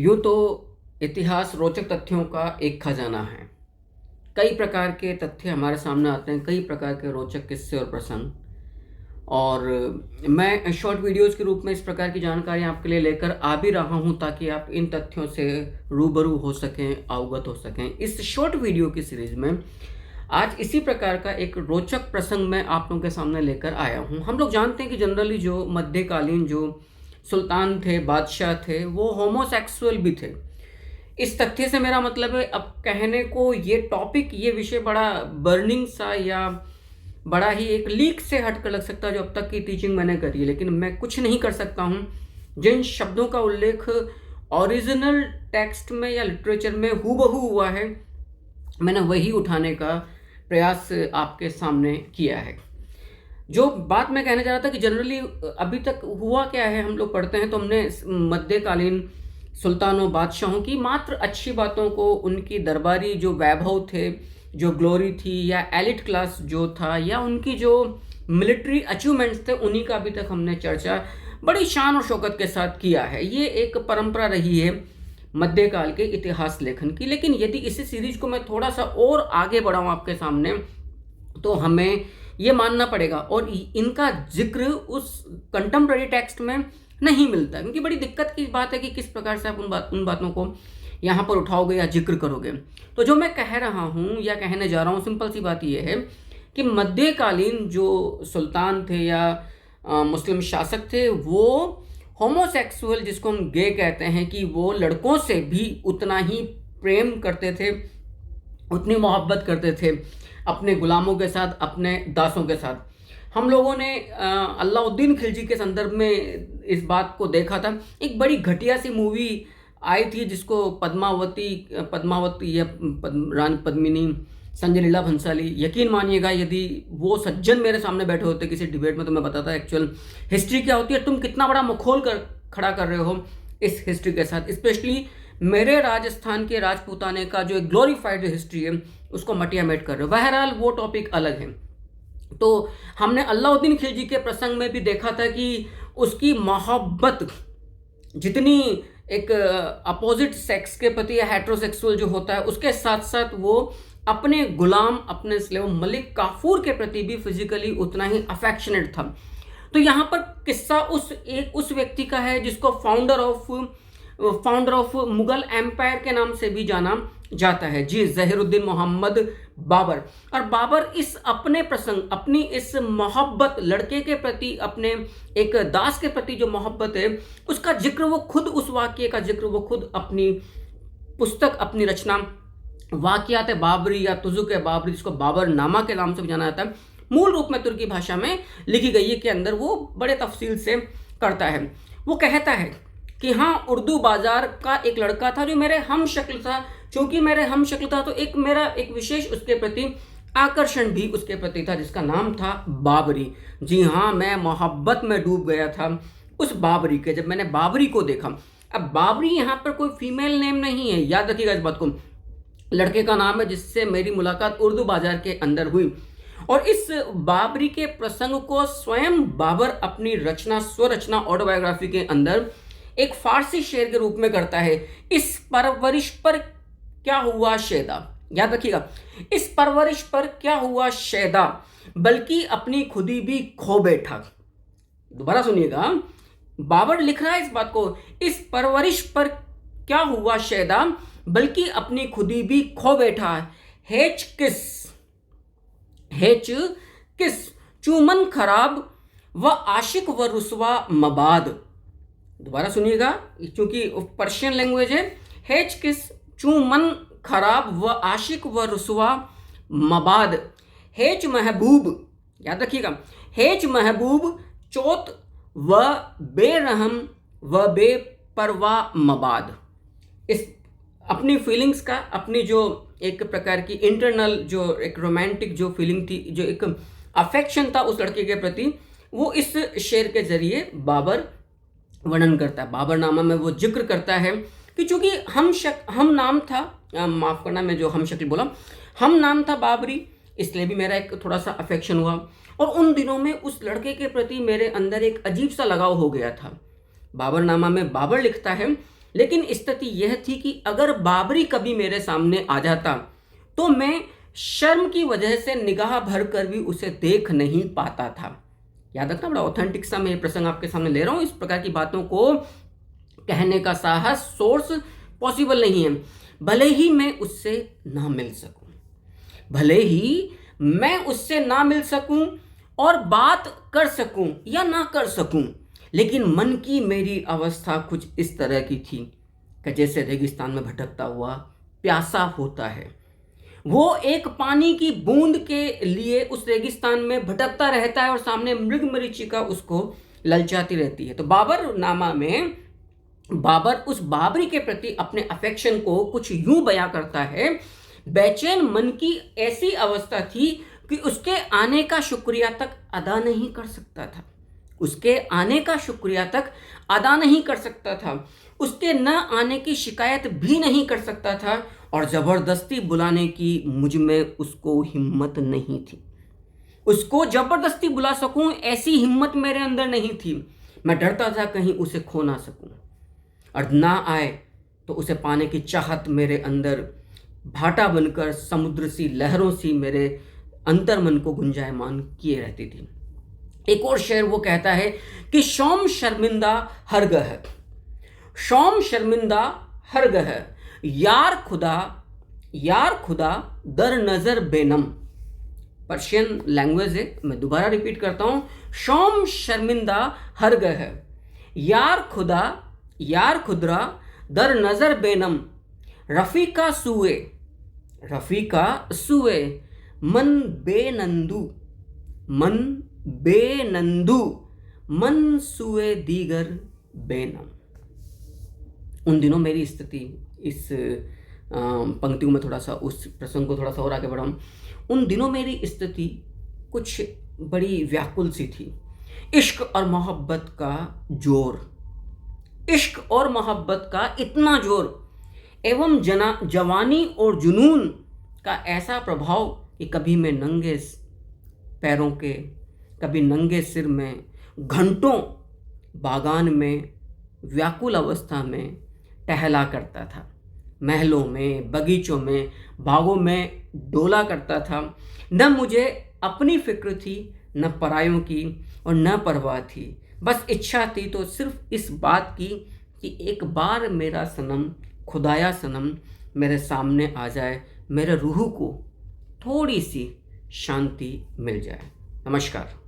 यूँ तो इतिहास रोचक तथ्यों का एक खजाना है। कई प्रकार के तथ्य हमारे सामने आते हैं, कई प्रकार के रोचक किस्से और प्रसंग। और मैं शॉर्ट वीडियोज़ के रूप में इस प्रकार की जानकारी आपके लिए लेकर आ भी रहा हूँ ताकि आप इन तथ्यों से रूबरू हो सकें, अवगत हो सकें। इस शॉर्ट वीडियो की सीरीज़ में आज इसी प्रकार का एक रोचक प्रसंग मैं आप लोगों के सामने लेकर आया हूँ। हम लोग जानते हैं कि जनरली जो मध्यकालीन जो सुल्तान थे, बादशाह थे, वो होमोसेक्सुअल भी थे। इस तथ्य से मेरा मतलब है, अब कहने को ये टॉपिक, ये विषय बड़ा बर्निंग सा या बड़ा ही एक लीक से हट कर लग सकता है जो अब तक की टीचिंग मैंने करी है, लेकिन मैं कुछ नहीं कर सकता हूँ। जिन शब्दों का उल्लेख ओरिजिनल टेक्स्ट में या लिटरेचर में हूबहू हुआ है, मैंने वही उठाने का प्रयास आपके सामने किया है। जो बात मैं कहने जा रहा था कि जनरली अभी तक हुआ क्या है, हम लोग पढ़ते हैं तो हमने मध्यकालीन सुल्तानों बादशाहों की मात्र अच्छी बातों को, उनकी दरबारी जो वैभव थे, जो ग्लोरी थी, या एलिट क्लास जो था, या उनकी जो मिलिट्री अचीवमेंट्स थे, उन्हीं का अभी तक हमने चर्चा बड़ी शान और शौकत के साथ किया है। ये एक परंपरा रही है मध्यकाल के इतिहास लेखन की। लेकिन यदि इसी सीरीज को मैं थोड़ा सा और आगे बढ़ाऊं आपके सामने, तो हमें ये मानना पड़ेगा, और इनका जिक्र उस कंटेम्प्रेरी टेक्स्ट में नहीं मिलता, क्योंकि बड़ी दिक्कत की बात है कि किस प्रकार से आप उन बातों को यहाँ पर उठाओगे या जिक्र करोगे। तो जो मैं कह रहा हूँ या कहने जा रहा हूँ, सिंपल सी बात ये है कि मध्यकालीन जो सुल्तान थे या मुस्लिम शासक थे, वो होमोसेक्सुअल, जिसको हम गे कहते हैं, कि वो लड़कों से भी उतना ही प्रेम करते थे, उतनी मोहब्बत करते थे अपने गुलामों के साथ, अपने दासों के साथ। हम लोगों ने अलाउद्दीन खिलजी के संदर्भ में इस बात को देखा था। एक बड़ी घटिया सी मूवी आई थी जिसको पद्मावती या रानी पद्मिनी, संजय लीला भंसाली, यकीन मानिएगा यदि वो सज्जन मेरे सामने बैठे होते किसी डिबेट में, तो मैं बताता एक्चुअल हिस्ट्री क्या होती है। तुम कितना बड़ा मखौल खड़ा कर रहे हो इस हिस्ट्री के साथ, स्पेशली मेरे राजस्थान के राजपूताने का जो एक ग्लोरीफाइड हिस्ट्री है, उसको मटिया मेट कर रहे हो। बहरहाल वो टॉपिक अलग है। तो हमने अलाउद्दीन खिलजी के प्रसंग में भी देखा था कि उसकी मोहब्बत जितनी एक अपोजिट सेक्स के प्रति या हेट्रोसेक्सुअल जो होता है, उसके साथ साथ वो अपने गुलाम, अपने स्लेव मलिक काफूर के प्रति भी फिजिकली उतना ही अफेक्शनेट था। तो यहाँ पर किस्सा उस व्यक्ति का है जिसको फाउंडर ऑफ मुगल एम्पायर के नाम से भी जाना जाता है, जी, ज़हीरुद्दीन मोहम्मद बाबर। और बाबर इस अपने प्रसंग, अपनी इस मोहब्बत लड़के के प्रति, अपने एक दास के प्रति जो मोहब्बत है, उसका जिक्र वो खुद, उस वाक्य का जिक्र वो खुद अपनी पुस्तक, अपनी रचना वाक़ियात बाबरी या तुज़ुक बाबरी, जिसको बाबर नामा के नाम से भी जाना जाता है, मूल रूप में तुर्की भाषा में लिखी गई है, के अंदर वो बड़े तफसील से करता है। वो कहता है कि हाँ, उर्दू बाजार का एक लड़का था जो मेरे हम शक्ल था। चूंकि मेरे हम शक्ल था तो मेरा एक विशेष उसके प्रति आकर्षण भी उसके प्रति था, जिसका नाम था बाबरी। जी हाँ, मैं मोहब्बत में डूब गया था उस बाबरी के, जब मैंने बाबरी को देखा। अब बाबरी यहाँ पर कोई फीमेल नेम नहीं है, याद रखिएगा इस बात को। लड़के का नाम है जिससे मेरी मुलाकात उर्दू बाजार के अंदर हुई। और इस बाबरी के प्रसंग को स्वयं बाबर अपनी रचना, स्वरचना, ऑटोबायोग्राफी के अंदर एक फारसी शेर के रूप में करता है। इस परवरिश पर क्या हुआ शेदा, याद रखिएगा, इस परवरिश पर क्या हुआ शेदा, बल्कि अपनी खुदी भी खो बैठा। दोबारा सुनिएगा, बाबर लिख रहा है इस बात को, इस परवरिश पर क्या हुआ शेदा, बल्कि अपनी खुदी भी खो बैठा। हेच किस चूमन खराब व आशिक व रुसवा मबाद। दोबारा सुनिएगा, क्योंकि पर्शियन लैंग्वेज है। हेच किस चूमन खराब व आशिक व रुसवा मबाद। हेच महबूब, याद रखिएगा, हेच महबूब चोत व बेरहम व बेपरवा मबाद। इस अपनी फीलिंग्स का, अपनी जो एक प्रकार की इंटरनल जो एक रोमांटिक जो फीलिंग थी, जो एक अफेक्शन था उस लड़के के प्रति, वो इस शेर के जरिए बाबर वर्णन करता है। बाबरनामा में वो जिक्र करता है कि चूंकि हम नाम था, माफ़ करना मैं जो हम शक्ल बोला, हम नाम था बाबरी, इसलिए भी मेरा एक थोड़ा सा अफेक्शन हुआ। और उन दिनों में उस लड़के के प्रति मेरे अंदर एक अजीब सा लगाव हो गया था। बाबरनामा में बाबर लिखता है लेकिन स्थिति यह थी कि अगर बाबरी कभी मेरे सामने आ जाता तो मैं शर्म की वजह से निगाह भर कर भी उसे देख नहीं पाता था। याद रखना, बड़ा ऑथेंटिक सा मैं ये प्रसंग आपके सामने ले रहा हूं। इस प्रकार की बातों को कहने का साहस, सोर्स पॉसिबल नहीं है। भले ही मैं उससे ना मिल सकूं, भले ही मैं उससे ना मिल सकूं और बात कर सकूं या ना कर सकूं, लेकिन मन की मेरी अवस्था कुछ इस तरह की थी कि जैसे रेगिस्तान में भटकता हुआ प्यासा होता है। वो एक पानी की बूंद के लिए उस रेगिस्तान में भटकता रहता है और सामने मृग मरीचिका उसको ललचाती रहती है। तो बाबर नामा में बाबर उस बाबरी के प्रति अपने अफेक्शन को कुछ यूं बयां करता है, बेचैन मन की ऐसी अवस्था थी कि उसके आने का शुक्रिया तक अदा नहीं कर सकता था, उसके आने का शुक्रिया तक अदा नहीं कर सकता था, उसके न आने की शिकायत भी नहीं कर सकता था, और ज़बरदस्ती बुलाने की मुझ में उसको हिम्मत नहीं थी। उसको ज़बरदस्ती बुला सकूं ऐसी हिम्मत मेरे अंदर नहीं थी। मैं डरता था कहीं उसे खो ना सकूं, और ना आए तो उसे पाने की चाहत मेरे अंदर भाटा बनकर समुद्र सी लहरों सी मेरे अंतर्मन को गुंजायमान किए रहती थी। एक और शेर वो कहता है कि शौम शर्मिंदा हरगह, शौम शर्मिंदा हरगह, यार खुदा दर नजर बेनम। पर्शियन लैंग्वेज है, मैं दोबारा रिपीट करता हूं। शौम शर्मिंदा हरगह, यार खुदरा दर नजर बेनम, रफीका सुए मन बेनंदू, मन सुए दीगर बेनम। उन दिनों मेरी स्थिति, इस पंक्ति को मैं थोड़ा सा, उस प्रसंग को थोड़ा सा और आगे बढ़ाऊं। उन दिनों मेरी स्थिति कुछ बड़ी व्याकुल सी थी। इश्क और मोहब्बत का जोर, इश्क और मोहब्बत का इतना जोर, एवं जवानी और जुनून का ऐसा प्रभाव कि कभी मैं नंगे पैरों के, कभी नंगे सिर में घंटों बागान में व्याकुल अवस्था में टहला करता था। महलों में, बगीचों में, बागों में डोला करता था। न मुझे अपनी फिक्र थी, न परायों की, और न परवाह थी। बस इच्छा थी तो सिर्फ इस बात की कि एक बार मेरा सनम, खुदाया सनम मेरे सामने आ जाए, मेरे रूह को थोड़ी सी शांति मिल जाए। नमस्कार।